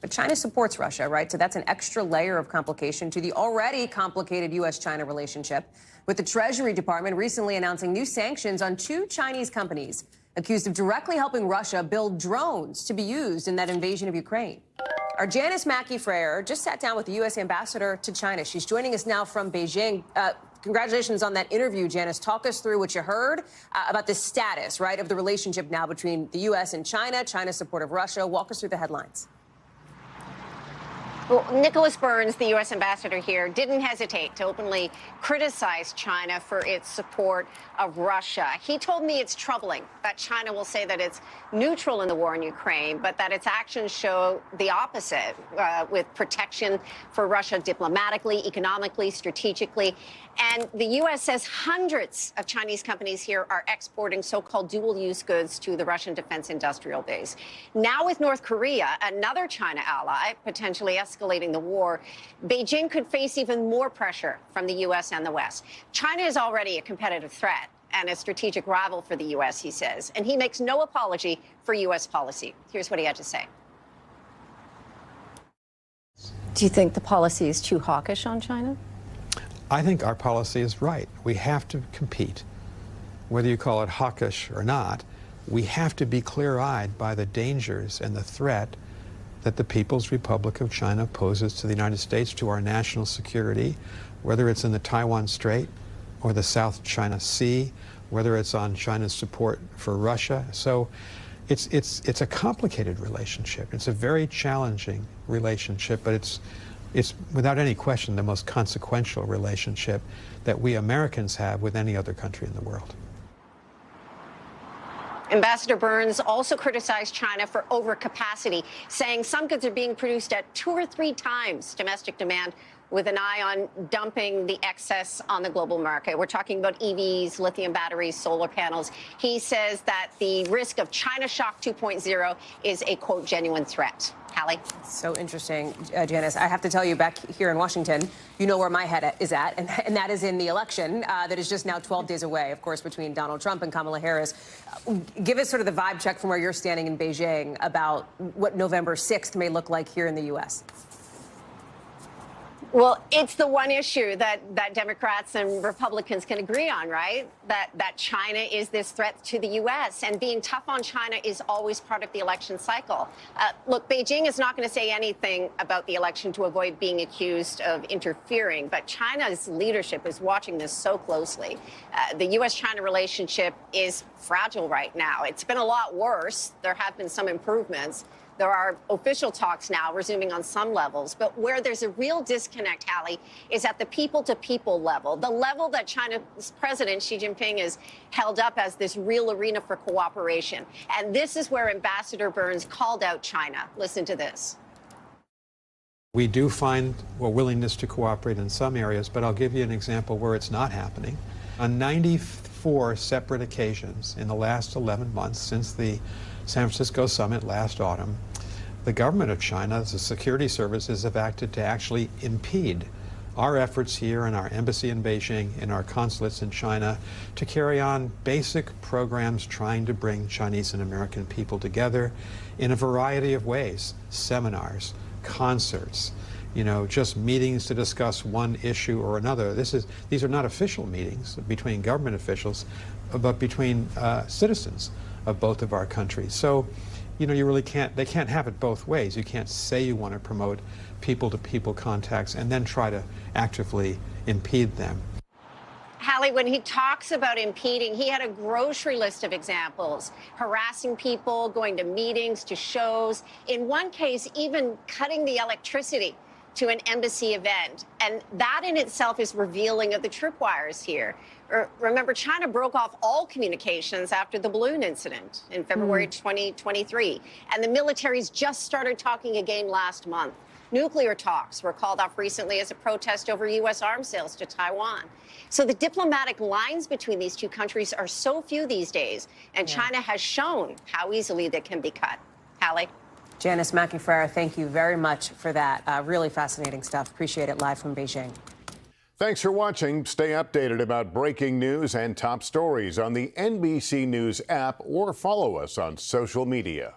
But China supports Russia, right? So that's an extra layer of complication to the already complicated U.S.-China relationship, with the Treasury Department recently announcing new sanctions on 2 Chinese companies accused of directly helping Russia build drones to be used in that invasion of Ukraine. Our Janis Mackey Frayer just sat down with the U.S. ambassador to China. She's joining us now from Beijing. Congratulations on that interview, Janis. Talk us through what you heard about the status, right, of the relationship now between the U.S. and China, China's support of Russia. Walk us through the headlines. Well, Nicholas Burns, the U.S. ambassador here, didn't hesitate to openly criticize China for its support of Russia. He told me it's troubling that China will say that it's neutral in the war in Ukraine, but that its actions show the opposite, with protection for Russia diplomatically, economically, strategically. And the U.S. says hundreds of Chinese companies here are exporting so-called dual-use goods to the Russian defense industrial base. Now with North Korea, another China ally, potentially escalating the war, Beijing could face even more pressure from the U.S. and the West. China is already a competitive threat and a strategic rival for the U.S., he says, and he makes no apology for U.S. policy. Here's what he had to say. Do you think the policy is too hawkish on China? I think our policy is right. We have to compete. Whether you call it hawkish or not, we have to be clear-eyed by the dangers and the threat that the People's Republic of China poses to the United States, to our national security, whether it's in the Taiwan Strait or the South China Sea, whether it's on China's support for Russia. So it's a complicated relationship. It's a very challenging relationship, but it's without any question the most consequential relationship that we Americans have with any other country in the world. Ambassador Burns also criticized China for overcapacity, saying some goods are being produced at 2 or 3 times domestic demand, with an eye on dumping the excess on the global market. We're talking about EVs, lithium batteries, solar panels. He says that the risk of China Shock 2.0 is a, quote, genuine threat. Hallie? So interesting, Janis. I have to tell you, back here in Washington, you know where my head is at, and that is in the election that is just now 12 days away, of course, between Donald Trump and Kamala Harris. Give us sort of the vibe check from where you're standing in Beijing about what November 6th may look like here in the U.S. Well, it's the one issue that Democrats and Republicans can agree on, right? That China is this threat to the U.S. and being tough on China is always part of the election cycle. Look, Beijing is not going to say anything about the election to avoid being accused of interfering, but China's leadership is watching this so closely. The U.S.-China relationship is fragile right now. It's been a lot worse. There have been some improvements. There are official talks now resuming on some levels, but where there's a real disconnect, Hallie, is at the people-to-people level, the level that China's President Xi Jinping is held up as this real arena for cooperation. And this is where Ambassador Burns called out China. Listen to this. We do find a willingness to cooperate in some areas, but I'll give you an example where it's not happening. On 94 separate occasions in the last 11 months since the San Francisco summit last autumn, the government of China, the security services, have acted to actually impede our efforts here in our embassy in Beijing, in our consulates in China, to carry on basic programs trying to bring Chinese and American people together in a variety of ways: seminars, concerts, just meetings to discuss one issue or another. These are not official meetings between government officials, but between citizens of both of our countries. So, you really they can't have it both ways. You can't say you want to promote people-to-people contacts and then try to actively impede them. Hallie, when he talks about impeding, he had a grocery list of examples: harassing people, going to meetings, to shows, in one case, even cutting the electricity to an embassy event. And that in itself is revealing of the tripwires here. Remember, China broke off all communications after the balloon incident in February 2023. And the military's just started talking again last month. Nuclear talks were called off recently as a protest over U.S. arms sales to Taiwan. So the diplomatic lines between these two countries are so few these days, and China has shown how easily they can be cut. Hallie? Janis Mackey Frayer, thank you very much for that. Really fascinating stuff. Appreciate it. Live from Beijing. Thanks for watching. Stay updated about breaking news and top stories on the NBC News app or follow us on social media.